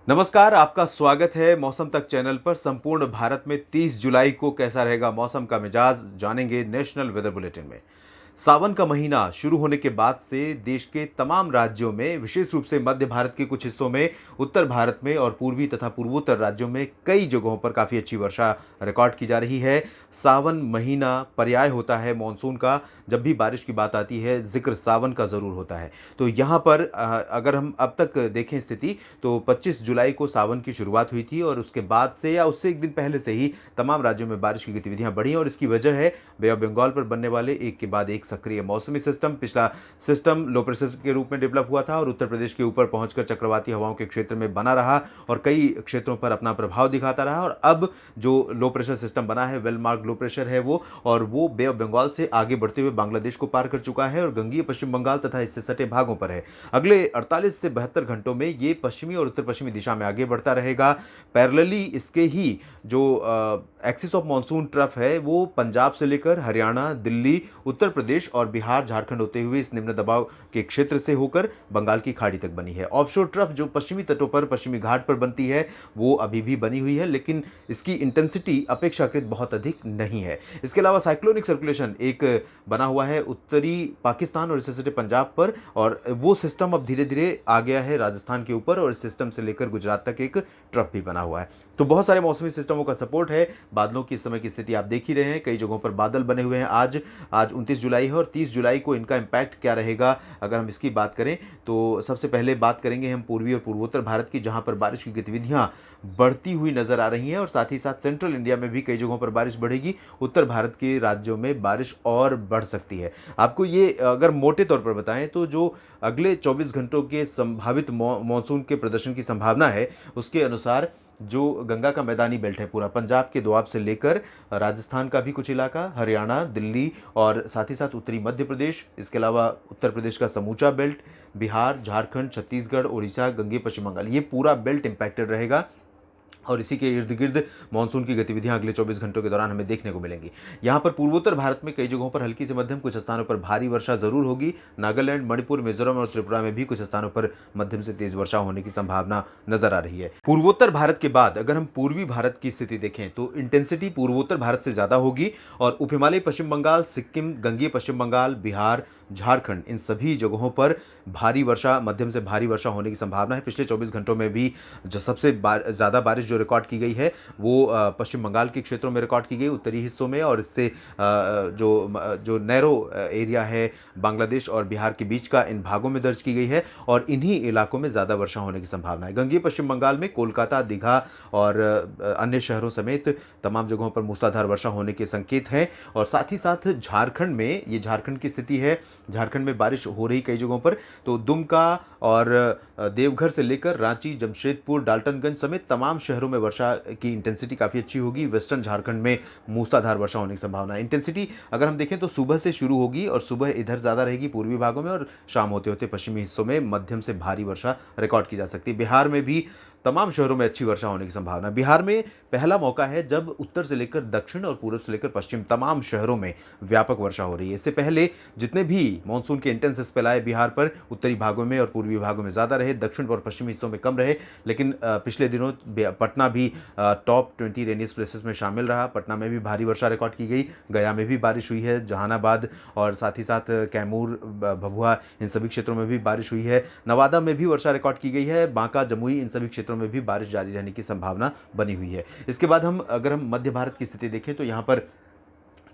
नमस्कार, आपका स्वागत है मौसम तक चैनल पर। संपूर्ण भारत में 30 जुलाई को कैसा रहेगा मौसम का मिजाज जानेंगे नेशनल वेदर बुलेटिन में। सावन का महीना शुरू होने के बाद से देश के तमाम राज्यों में, विशेष रूप से मध्य भारत के कुछ हिस्सों में, उत्तर भारत में और पूर्वी तथा पूर्वोत्तर राज्यों में कई जगहों पर काफ़ी अच्छी वर्षा रिकॉर्ड की जा रही है। सावन महीना पर्याय होता है मॉनसून का। जब भी बारिश की बात आती है जिक्र सावन का ज़रूर होता है। तो यहाँ पर अगर हम अब तक देखें स्थिति, तो 25 जुलाई को सावन की शुरुआत हुई थी और उसके बाद से या उससे एक दिन पहले से ही तमाम राज्यों में बारिश की गतिविधियां बढ़ी और इसकी वजह है बे ऑफ बंगाल पर बनने वाले एक के बाद एक सक्रिय मौसमी सिस्टम। पिछला सिस्टम लो प्रेशर के रूप में डेवलप हुआ था और उत्तर प्रदेश के ऊपर पहुंचकर चक्रवाती हवाओं के क्षेत्र में बना रहा और कई क्षेत्रों पर अपना प्रभाव दिखाता रहा। और अब जो लो प्रेशर सिस्टम बना है, वेल मार्क लो प्रेशर है वो, और वो बे ऑफ बंगाल से आगे बढ़ते हुए बांग्लादेश को पार कर चुका है और गंगीय पश्चिम बंगाल तथा इससे सटे भागों पर है। अगले 48 से 72 घंटों में ये पश्चिमी और उत्तर पश्चिमी दिशा में आगे बढ़ता रहेगा। पैरेलली इसके ही जो एक्सिस ऑफ मॉनसून ट्रफ है वो पंजाब से लेकर हरियाणा, दिल्ली, उत्तर प्रदेश और बिहार, झारखंड होते हुए इस निम्न दबाव के क्षेत्र से होकर बंगाल की खाड़ी तक बनी है। ऑफशोर ट्रफ जो पश्चिमी तटों पर, पश्चिमी घाट पर बनती है, वो अभी भी बनी हुई है, लेकिन इसकी इंटेंसिटी अपेक्षाकृत बहुत अधिक नहीं है। इसके अलावा साइक्लोनिक सर्कुलेशन एक बना हुआ है उत्तरी पाकिस्तान और इससे सटे पंजाब पर, और वो सिस्टम अब धीरे धीरे आ गया है राजस्थान के ऊपर और इस सिस्टम से लेकर गुजरात तक एक ट्रफ भी बना हुआ है। तो बहुत सारे मौसमी सिस्टमों का सपोर्ट है। बादलों की इस समय की स्थिति आप देख ही रहे हैं, कई जगहों पर बादल बने हुए हैं। आज 29 जुलाई है और 30 जुलाई को इनका इम्पैक्ट क्या रहेगा अगर हम इसकी बात करें तो सबसे पहले बात करेंगे हम पूर्वी और पूर्वोत्तर भारत की, जहां पर बारिश की गतिविधियां बढ़ती हुई नजर आ रही हैं और साथ ही साथ सेंट्रल इंडिया में भी कई जगहों पर बारिश बढ़ेगी। उत्तर भारत के राज्यों में बारिश और बढ़ सकती है। आपको ये अगर मोटे तौर पर बताएं तो जो अगले 24 घंटों के संभावित मॉनसून के प्रदर्शन की संभावना है उसके अनुसार जो गंगा का मैदानी बेल्ट है पूरा, पंजाब के दोआब से लेकर राजस्थान का भी कुछ इलाका, हरियाणा, दिल्ली और साथ ही साथ उत्तरी मध्य प्रदेश, इसके अलावा उत्तर प्रदेश का समूचा बेल्ट, बिहार, झारखंड, छत्तीसगढ़, उड़ीसा, गंगीय पश्चिम बंगाल, ये पूरा बेल्ट इंपैक्टेड रहेगा और इसी के इर्द गिर्द मानसून की गतिविधियां अगले 24 घंटों के दौरान हमें देखने को मिलेंगी। यहां पर पूर्वोत्तर भारत में कई जगहों पर हल्की से मध्यम, कुछ स्थानों पर भारी वर्षा जरूर होगी। नागालैंड, मणिपुर, मिजोरम और त्रिपुरा में भी कुछ स्थानों पर मध्यम से तेज वर्षा होने की संभावना नजर आ रही है। पूर्वोत्तर भारत के बाद अगर हम पूर्वी भारत की स्थिति देखें तो इंटेंसिटी पूर्वोत्तर भारत से ज्यादा होगी और उप हिमालय पश्चिम बंगाल, सिक्किम, गंगीय पश्चिम बंगाल, बिहार, झारखंड, इन सभी जगहों पर भारी वर्षा, मध्यम से भारी वर्षा होने की संभावना है। पिछले 24 घंटों में भी जो सबसे ज़्यादा बारिश जो रिकॉर्ड की गई है वो पश्चिम बंगाल के क्षेत्रों में रिकॉर्ड की गई, उत्तरी हिस्सों में, और इससे जो नैरो एरिया है बांग्लादेश और बिहार के बीच का, इन भागों में दर्ज की गई है और इन्हीं इलाकों में ज़्यादा वर्षा होने की संभावना है। गंगीय पश्चिम बंगाल में कोलकाता, दीघा और अन्य शहरों समेत तमाम जगहों पर मूसलाधार वर्षा होने के संकेत हैं। और साथ ही साथ झारखंड में, ये झारखंड की स्थिति है, झारखंड में बारिश हो रही कई जगहों पर, तो दुमका और देवघर से लेकर रांची, जमशेदपुर, डाल्टनगंज समेत तमाम शहरों में वर्षा की इंटेंसिटी काफ़ी अच्छी होगी। वेस्टर्न झारखंड में मूसलाधार वर्षा होने की संभावना है। इंटेंसिटी अगर हम देखें तो सुबह से शुरू होगी और सुबह इधर ज़्यादा रहेगी पूर्वी भागों में और शाम होते होते पश्चिमी हिस्सों में मध्यम से भारी वर्षा रिकॉर्ड की जा सकती है। बिहार में भी तमाम शहरों में अच्छी वर्षा होने की संभावना। बिहार में पहला मौका है जब उत्तर से लेकर दक्षिण और पूर्व से लेकर पश्चिम तमाम शहरों में व्यापक वर्षा हो रही है। इससे पहले जितने भी मानसून के इंटेंस स्पेल आए बिहार पर, उत्तरी भागों में और पूर्वी भागों में ज़्यादा रहे, दक्षिण और पश्चिमी हिस्सों में कम रहे, लेकिन पिछले दिनों पटना भी टॉप 20 रेनियस्ट प्लेसेस में शामिल रहा। पटना में भी भारी वर्षा रिकॉर्ड की गई, गया में भी बारिश हुई है, जहानाबाद और साथ ही साथ कैमूर, भभुआ, इन सभी क्षेत्रों में भी बारिश हुई है। नवादा में भी वर्षा रिकॉर्ड की गई है, बांका, जमुई, इन सभी क्षेत्रों में भी बारिश जारी रहने की संभावना बनी हुई है। इसके बाद अगर हम मध्य भारत की स्थिति देखें तो यहां पर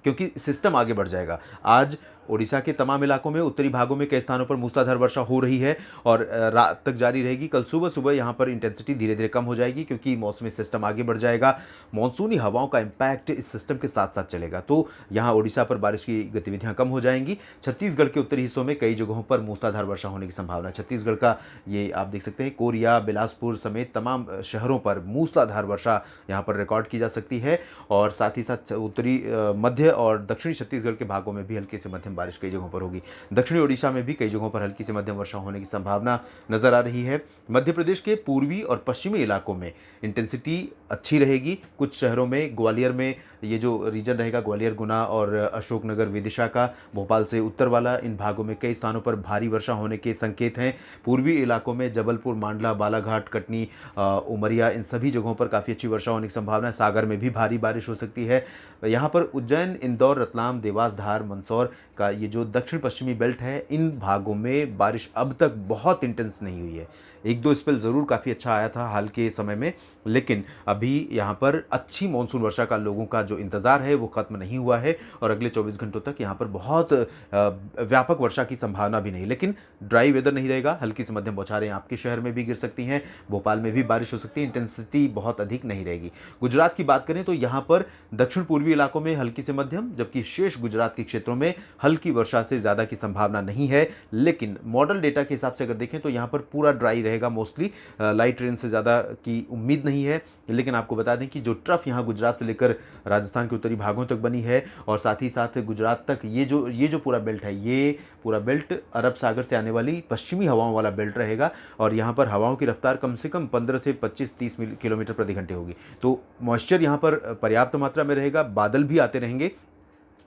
क्योंकि सिस्टम आगे बढ़ जाएगा, आज ओडिशा के तमाम इलाकों में, उत्तरी भागों में कई स्थानों पर मूसलाधार वर्षा हो रही है और रात तक जारी रहेगी। कल सुबह सुबह यहाँ पर इंटेंसिटी धीरे धीरे कम हो जाएगी क्योंकि मौसमी सिस्टम आगे बढ़ जाएगा। मॉनसूनी हवाओं का इम्पैक्ट इस सिस्टम के साथ साथ चलेगा, तो यहाँ ओडिशा पर बारिश की गतिविधियाँ कम हो जाएंगी। छत्तीसगढ़ के उत्तरी हिस्सों में कई जगहों पर मूसलाधार वर्षा होने की संभावना है। छत्तीसगढ़ का ये आप देख सकते हैं, कोरिया, बिलासपुर समेत तमाम शहरों पर मूसलाधार वर्षा यहाँ पर रिकॉर्ड की जा सकती है और साथ ही साथ उत्तरी, मध्य और दक्षिणी छत्तीसगढ़ के भागों में भी हल्की से मध्यम मध्यम बारिश कई जगहों पर होगी। दक्षिणी ओडिशा में भी कई जगहों पर हल्की से मध्यम वर्षा होने की संभावना नजर आ रही है। मध्य प्रदेश के पूर्वी और पश्चिमी इलाकों में इंटेंसिटी अच्छी रहेगी। कुछ शहरों में, ग्वालियर में ये जो रीजन रहेगा, ग्वालियर, गुना और अशोकनगर, विदिशा का, भोपाल से उत्तर वाला, इन भागों में कई स्थानों पर भारी वर्षा होने के संकेत हैं। पूर्वी इलाकों में जबलपुर, मंडला, बालाघाट, कटनी, उमरिया, इन सभी जगहों पर काफ़ी अच्छी वर्षा होने की संभावना है। सागर में भी भारी बारिश हो सकती है। यहाँ पर उज्जैन, इंदौर, रतलाम, देवास, धार, मंदसौर का ये जो दक्षिण पश्चिमी बेल्ट है, इन भागों में बारिश अब तक बहुत इंटेंस नहीं हुई है। एक दो स्पेल ज़रूर काफ़ी अच्छा आया था हाल के समय में, लेकिन अभी यहाँ पर अच्छी मानसून वर्षा का लोगों का जो इंतज़ार है वो ख़त्म नहीं हुआ है और अगले 24 घंटों तक यहाँ पर बहुत व्यापक वर्षा की संभावना भी नहीं। लेकिन ड्राई वेदर नहीं रहेगा, हल्की से मध्यम बौछारें आपके शहर में भी गिर सकती हैं, भोपाल में भी बारिश हो सकती है, इंटेंसिटी बहुत अधिक नहीं रहेगी। गुजरात की बात करें तो यहाँ पर दक्षिण पूर्वी इलाकों में हल्की से मध्यम, जबकि शेष गुजरात के क्षेत्रों में हल्की वर्षा से ज़्यादा की संभावना नहीं है। लेकिन मॉडल डेटा के हिसाब से अगर देखें तो यहाँ पर पूरा ड्राई रहेगा मोस्टली, लाइट रेन से ज़्यादा की उम्मीद नहीं है। लेकिन आपको बता दें कि जो ट्रफ यहाँ गुजरात से लेकर राजस्थान के उत्तरी भागों तक बनी है और साथ ही साथ गुजरात तक ये जो पूरा बेल्ट है, ये पूरा बेल्ट अरब सागर से आने वाली पश्चिमी हवाओं वाला बेल्ट रहेगा और यहाँ पर हवाओं की रफ्तार कम से कम 15 से 25-30 किलोमीटर प्रति घंटे होगी। तो मॉइस्चर यहाँ पर पर्याप्त मात्रा में रहेगा, बादल भी आते रहेंगे,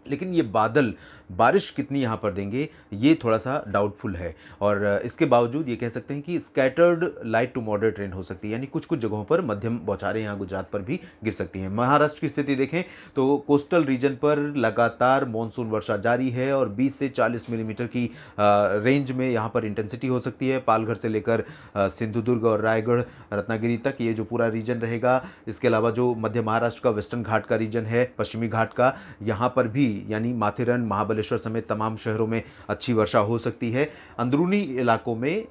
लेकिन ये बादल बारिश कितनी यहाँ पर देंगे ये थोड़ा सा डाउटफुल है। और इसके बावजूद ये कह सकते हैं कि scattered light to moderate rain हो सकती है, यानी कुछ कुछ जगहों पर मध्यम बौछारें यहाँ गुजरात पर भी गिर सकती हैं। महाराष्ट्र की स्थिति देखें तो कोस्टल रीजन पर लगातार मानसून वर्षा जारी है और 20 से 40 मिलीमीटर की रेंज में यहाँ पर इंटेंसिटी हो सकती है। पालघर से लेकर सिंधुदुर्ग और रायगढ़, रत्नागिरी तक ये जो पूरा रीजन रहेगा। इसके अलावा जो मध्य महाराष्ट्र का वेस्टर्न घाट का रीजन है, पश्चिमी घाट का, यहाँ पर भी यानी माथेरन, महाबलेश्वर समेत तमाम शहरों में अच्छी वर्षा हो सकती है। अंदरूनी इलाकों में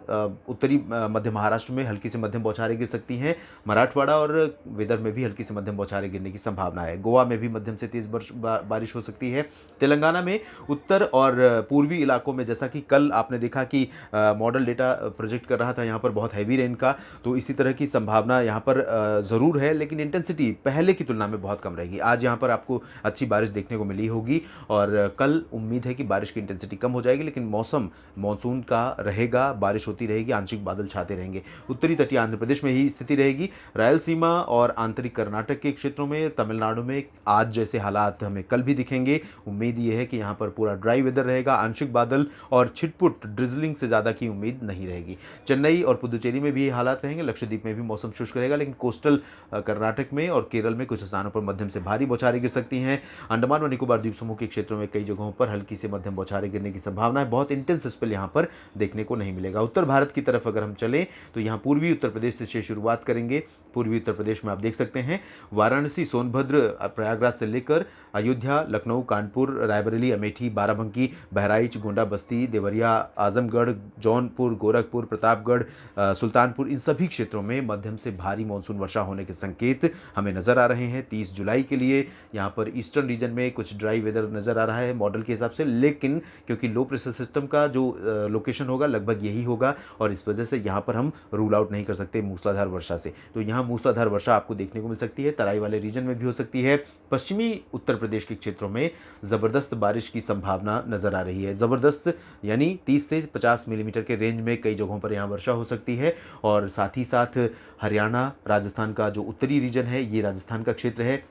उत्तरी मध्य महाराष्ट्र में हल्की से मध्यम बौछारें गिर सकती हैं। मराठवाड़ा और विदर्भ में भी हल्की से मध्यम बौछारें गिरने की संभावना है। गोवा में भी मध्यम से तेज बारिश हो सकती है। तेलंगाना में उत्तर और पूर्वी इलाकों में, जैसा कि कल आपने देखा कि मॉडल डेटा प्रोजेक्ट कर रहा था यहाँ पर बहुत हैवी रेन का, तो इसी तरह की संभावना यहाँ पर ज़रूर है, लेकिन इंटेंसिटी पहले की तुलना में बहुत कम रहेगी। आज यहाँ पर आपको अच्छी बारिश देखने को मिली होगी और कल उम्मीद है कि बारिश की इंटेंसिटी कम हो जाएगी, लेकिन मौसम मानसून का रहेगा, बारिश होती रहेगी, आंशिक बादल छाते रहेंगे। उत्तरी तटीय आंध्र प्रदेश में ही स्थिति रहेगी। रायलसीमा और आंतरिक कर्नाटक के क्षेत्रों में, तमिलनाडु में आज जैसे हालात हमें कल भी दिखेंगे। उम्मीद ये है कि यहाँ पर पूरा ड्राई वेदर रहेगा, आंशिक बादल और छिटपुट ड्रिजलिंग से ज़्यादा की उम्मीद नहीं रहेगी। चेन्नई और पुदुचेरी में भी ये हालात रहेंगे। लक्षद्वीप में भी मौसम शुष्क रहेगा, लेकिन कोस्टल कर्नाटक में और केरल में कुछ स्थानों पर मध्यम से भारी बौछारें गिर सकती हैं। अंडमान और निकोबार द्वीप समूह के क्षेत्रों में कई जगहों पर हल्की से मध्यम बौछारें गिरने की संभावना है। बहुत इंटेंस स्पेल यहाँ पर देखने को नहीं मिलेगा। उत्तर भारत की तरफ अगर हम चलें तो यहाँ पूर्वी उत्तर प्रदेश से शुरुआत करेंगे। पूर्वी उत्तर प्रदेश में आप देख सकते हैं वाराणसी, सोनभद्र, प्रयागराज से लेकर अयोध्या, लखनऊ, कानपुर, रायबरेली, अमेठी, बाराबंकी, बहराइच, गोंडा, बस्ती, देवरिया, आजमगढ़, जौनपुर, गोरखपुर, प्रतापगढ़, सुल्तानपुर, इन सभी क्षेत्रों में मध्यम से भारी मानसून वर्षा होने के संकेत हमें नजर आ रहे हैं 30 जुलाई के लिए। यहाँ पर ईस्टर्न रीजन में कुछ ड्राई वेदर नजर आ रहा है मॉडल के हिसाब से, लेकिन क्योंकि लो प्रेशर सिस्टम का जो लोकेशन होगा लगभग यही होगा और इस वजह से यहाँ पर हम रूल आउट नहीं कर सकते मूसलाधार वर्षा से। तो यहाँ मूसलाधार वर्षा आपको देखने को मिल सकती है, तराई वाले रीजन में भी हो सकती है। पश्चिमी उत्तर प्रदेश के क्षेत्रों में ज़बरदस्त बारिश की संभावना नजर आ रही है। ज़बरदस्त यानी 30 से 50 मिलीमीटर के रेंज में कई जगहों पर यहाँ वर्षा हो सकती है। और साथ ही साथ हरियाणा, राजस्थान का जो उत्तरी रीजन है, ये राजस्थान का क्षेत्र है,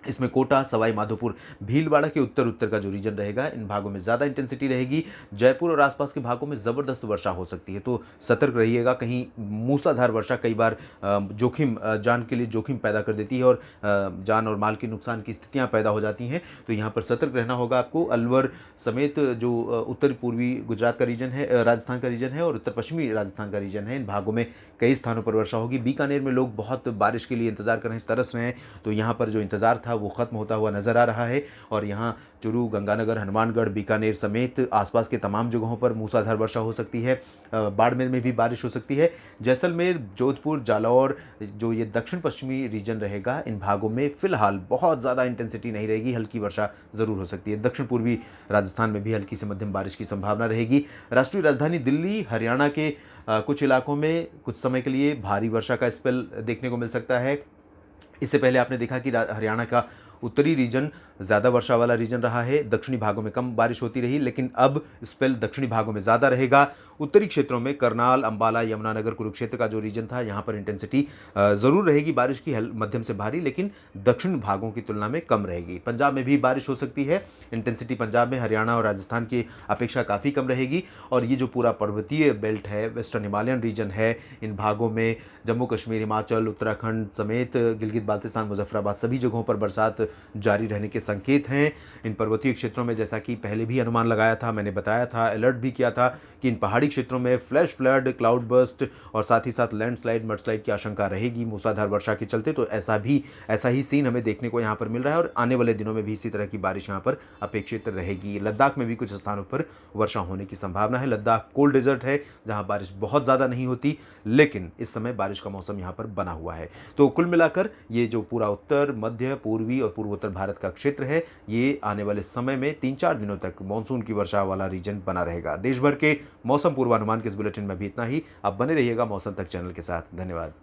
इसमें कोटा, सवाई माधोपुर, भीलवाड़ा के उत्तर का जो रीजन रहेगा, इन भागों में ज़्यादा इंटेंसिटी रहेगी। जयपुर और आसपास के भागों में ज़बरदस्त वर्षा हो सकती है, तो सतर्क रहिएगा। कहीं मूसलाधार वर्षा कई बार जान के लिए जोखिम पैदा कर देती है और जान और माल के नुकसान की स्थितियां पैदा हो जाती हैं, तो यहाँ पर सतर्क रहना होगा आपको। अलवर समेत जो उत्तर पूर्वी गुजरात का रीजन है, राजस्थान का रीजन है और उत्तर पश्चिमी राजस्थान का रीजन है, इन भागों में कई स्थानों पर वर्षा होगी। बीकानेर में लोग बहुत बारिश के लिए इंतजार कर रहे हैं, तरस रहे हैं, तो यहाँ पर जो इंतजार था वो खत्म होता हुआ नजर आ रहा है। और यहाँ चुरू, गंगानगर, हनुमानगढ़, बीकानेर समेत आसपास के तमाम जगहों पर मूसलाधार वर्षा हो सकती है। बाड़मेर में भी बारिश हो सकती है। जैसलमेर, जोधपुर, जालौर, जो ये दक्षिण पश्चिमी रीजन रहेगा, इन भागों में फिलहाल बहुत ज़्यादा इंटेंसिटी नहीं रहेगी, हल्की वर्षा ज़रूर हो सकती है। दक्षिण पूर्वी राजस्थान में भी हल्की से मध्यम बारिश की संभावना रहेगी। राष्ट्रीय राजधानी दिल्ली, हरियाणा के कुछ इलाकों में कुछ समय के लिए भारी वर्षा का स्पेल देखने को मिल सकता है। इससे पहले आपने देखा कि हरियाणा का उत्तरी रीजन ज़्यादा वर्षा वाला रीजन रहा है, दक्षिणी भागों में कम बारिश होती रही, लेकिन अब स्पेल दक्षिणी भागों में ज़्यादा रहेगा। उत्तरी क्षेत्रों में करनाल, अंबाला, यमुनानगर, कुरुक्षेत्र का जो रीजन था, यहाँ पर इंटेंसिटी ज़रूर रहेगी बारिश की, मध्यम से भारी, लेकिन दक्षिण भागों की तुलना में कम रहेगी। पंजाब में भी बारिश हो सकती है, इंटेंसिटी पंजाब में, हरियाणा और राजस्थान की अपेक्षा काफ़ी कम रहेगी। और ये जो पूरा पर्वतीय बेल्ट है, वेस्टर्न हिमालयन रीजन है, इन भागों में जम्मू कश्मीर, हिमाचल, उत्तराखंड समेत गिलगित बाल्तिस्तान, मुजफ्फराबाद सभी जगहों पर बरसात जारी रहने के संकेत हैं। इन पर्वतीय क्षेत्रों में, जैसा कि पहले भी अनुमान लगाया था, मैंने बताया था, अलर्ट भी किया था कि इन पहाड़ी क्षेत्रों में फ्लैश फ्लड, क्लाउड बर्स्ट और साथ ही साथ लैंडस्लाइड, मडस्लाइड की आशंका रहेगी मूसलाधार वर्षा के चलते। तो ऐसा ही सीन हमें देखने को यहाँ पर मिल रहा है और आने वाले दिनों में भी इसी तरह की बारिश यहाँ पर अपेक्षित रहेगी। लद्दाख में भी कुछ स्थानों पर वर्षा होने की संभावना है। लद्दाख कोल्ड डेजर्ट है जहाँ बारिश बहुत ज़्यादा नहीं होती, लेकिन इस समय बारिश का मौसम यहाँ पर बना हुआ है। तो कुल मिलाकर ये जो पूरा उत्तर, मध्य, पूर्वी और पूर्वोत्तर भारत का क्षेत्र है, ये आने वाले समय में 3-4 दिनों तक मानसून की वर्षा वाला रीजन बना रहेगा। देश भर के मौसम पूर्वानुमान के इस बुलेटिन में भी इतना ही। आप बने रहिएगा मौसम तक चैनल के साथ। धन्यवाद।